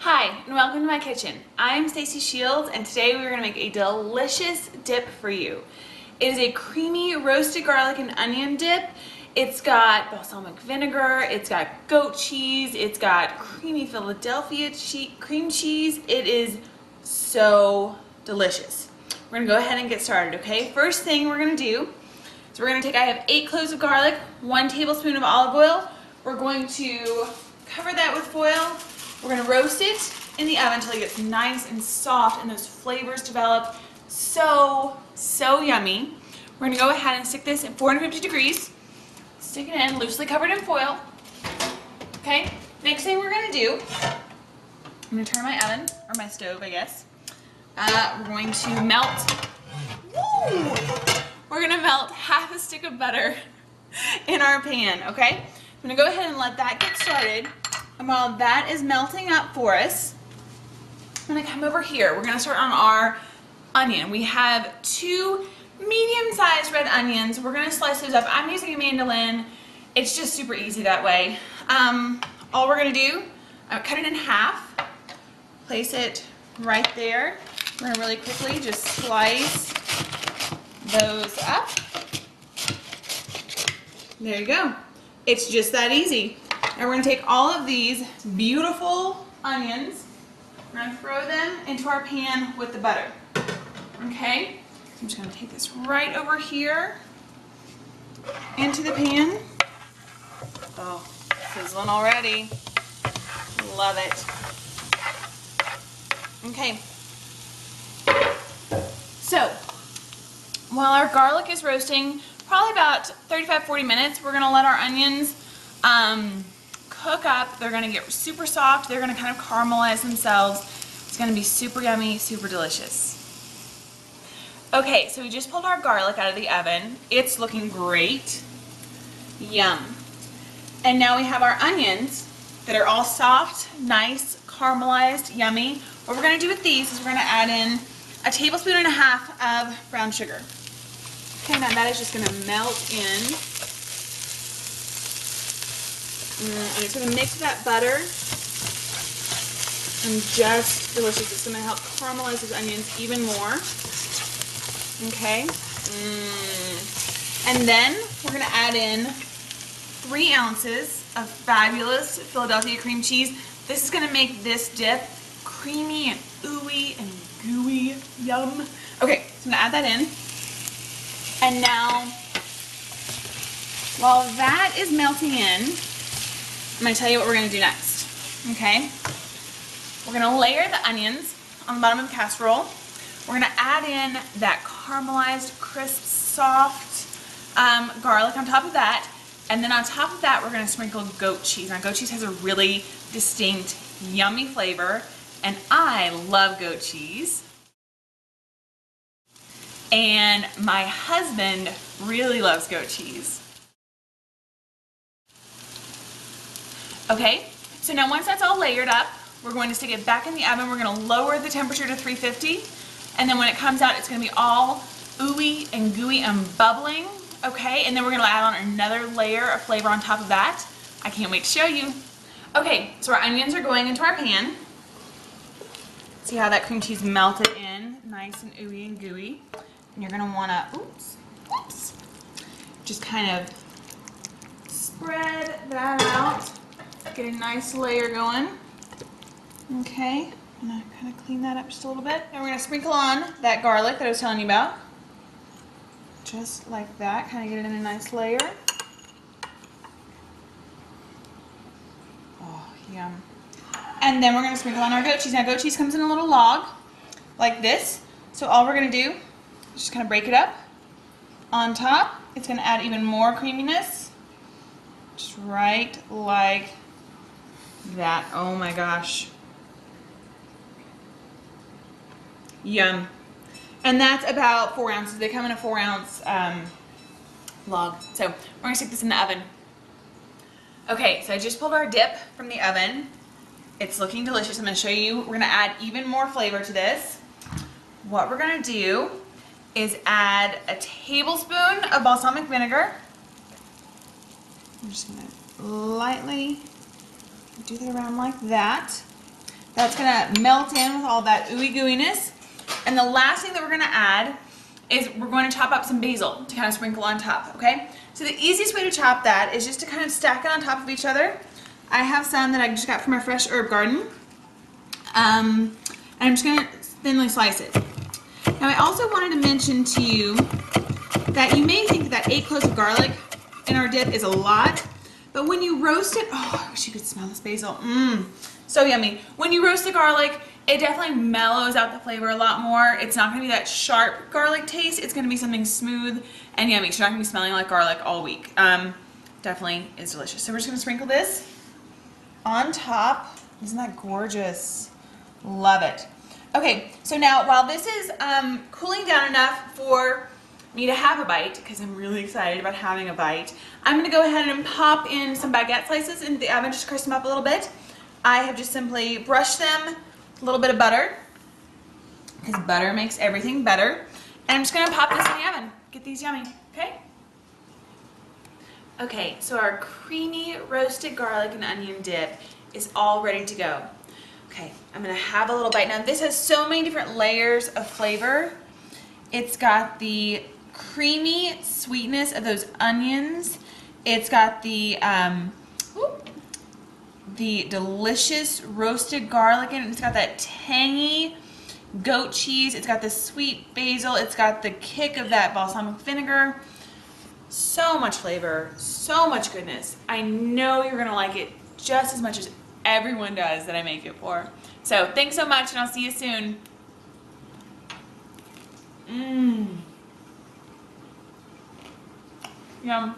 Hi, and welcome to my kitchen. I'm Stacy Shields, and today we're going to make a delicious dip for you. It is a creamy roasted garlic and onion dip. It's got balsamic vinegar, it's got goat cheese, it's got creamy Philadelphia cream cheese. It is so delicious. We're going to go ahead and get started, okay? First thing we're going to do is I have 8 cloves of garlic, 1 tablespoon of olive oil. We're going to cover that with foil. We're gonna roast it in the oven until it gets nice and soft and those flavors develop. So yummy. We're gonna go ahead and stick this at 450 degrees. Stick it in, loosely covered in foil. Okay, next thing we're gonna do, I'm gonna turn my oven, or my stove, I guess. We're going to melt, we're gonna melt half a stick of butter in our pan, okay? I'm gonna go ahead and let that get started. And while that is melting up for us, I'm gonna come over here. We're gonna start on our onion. We have 2 medium-sized red onions. We're gonna slice those up. I'm using a mandolin. It's just super easy that way. All we're gonna do, cut it in half, place it right there. We're gonna really quickly just slice those up. There you go. It's just that easy. And we're going to take all of these beautiful onions, we're going to throw them into our pan with the butter. Okay? I'm just going to take this right over here into the pan. Oh, sizzling already. Love it. Okay. So, while our garlic is roasting, probably about 35-40 minutes, we're going to let our onions cook up. They're gonna get super soft. They're gonna kind of caramelize themselves. It's gonna be super yummy, super delicious. Okay, so we just pulled our garlic out of the oven. It's looking great. Yum. And now we have our onions that are all soft, nice, caramelized, yummy. What we're gonna do with these is we're gonna add in 1.5 tablespoons of brown sugar. Okay, now that is just gonna melt in. And it's going to mix that butter and just delicious. It's going to help caramelize those onions even more. Okay. And then we're going to add in 3 ounces of fabulous Philadelphia cream cheese. This is going to make this dip creamy and ooey and gooey. Yum. Okay, so I'm going to add that in. And now, while that is melting in, I'm going to tell you what we're going to do next, okay? We're going to layer the onions on the bottom of the casserole. We're going to add in that caramelized, crisp, soft garlic on top of that. And then on top of that, we're going to sprinkle goat cheese. Now, goat cheese has a really distinct, yummy flavor, and I love goat cheese. And my husband really loves goat cheese. Okay, so now once that's all layered up, we're going to stick it back in the oven. We're going to lower the temperature to 350, and then when it comes out, it's going to be all ooey and gooey and bubbling, okay? And then we're going to add on another layer of flavor on top of that. I can't wait to show you. Okay, so our onions are going into our pan. See how that cream cheese melted in, nice and ooey and gooey. And you're going to want to, just kind of spread that out. Get a nice layer going. Okay, I'm gonna kind of clean that up just a little bit. And we're gonna sprinkle on that garlic that I was telling you about. Just like that, kind of get it in a nice layer. Oh, yum. And then we're gonna sprinkle on our goat cheese. Now goat cheese comes in a little log, like this. So all we're gonna do is just kind of break it up on top. It's gonna add even more creaminess. Just right like that. Oh my gosh. Yum. And that's about 4 ounces. They come in a 4-ounce log. So we're gonna stick this in the oven. Okay, so I just pulled our dip from the oven. It's looking delicious. I'm gonna show you. We're gonna add even more flavor to this. What we're gonna do is add 1 tablespoon of balsamic vinegar. I'm just gonna lightly do that around like that. That's gonna melt in with all that ooey gooiness. And the last thing that we're gonna add is we're going to chop up some basil to kind of sprinkle on top, okay? So the easiest way to chop that is just to kind of stack it on top of each other. I have some that I just got from our fresh herb garden. And I'm just gonna thinly slice it. Now I also wanted to mention to you that you may think that 8 cloves of garlic in our dip is a lot, but when you roast it, oh, I wish you could smell this basil. So yummy. When you roast the garlic, it definitely mellows out the flavor a lot more. It's not gonna be that sharp garlic taste. It's gonna be something smooth and yummy. So you're not gonna be smelling like garlic all week. Definitely is delicious. So we're just gonna sprinkle this on top. Isn't that gorgeous? Love it. Okay, so now while this is cooling down enough for me to have a bite, because I'm really excited about having a bite, I'm gonna go ahead and pop in some baguette slices into the oven just to crisp them up a little bit. I have just simply brushed them with a little bit of butter, because butter makes everything better. And I'm just gonna pop this in the oven. Get these yummy, okay? Okay, so our creamy roasted garlic and onion dip is all ready to go. Okay, I'm gonna have a little bite. Now this has so many different layers of flavor. It's got the creamy sweetness of those onions. It's got the delicious roasted garlic in it. It's got that tangy goat cheese. It's got the sweet basil. It's got the kick of that balsamic vinegar. So much flavor, so much goodness. I know you're gonna like it just as much as everyone does that I make it for. So thanks so much, and I'll see you soon. Yum.